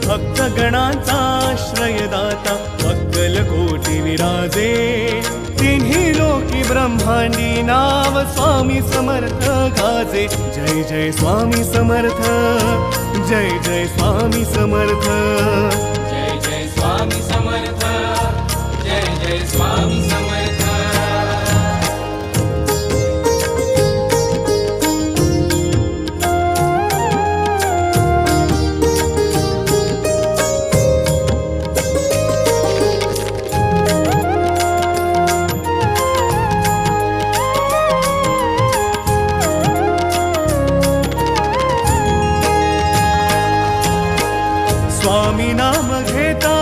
भक्तगणांचा आश्रयदाता अक्कलकोटी विराजे तिन्ही लोकी ब्रह्मांडी नाव स्वामी समर्थ गाजे जय जय स्वामी समर्थ जय जय स्वामी समर्थ जय जय स्वामी समर्थ जय जय स्वामी समर्थ स्वामी नाम घेता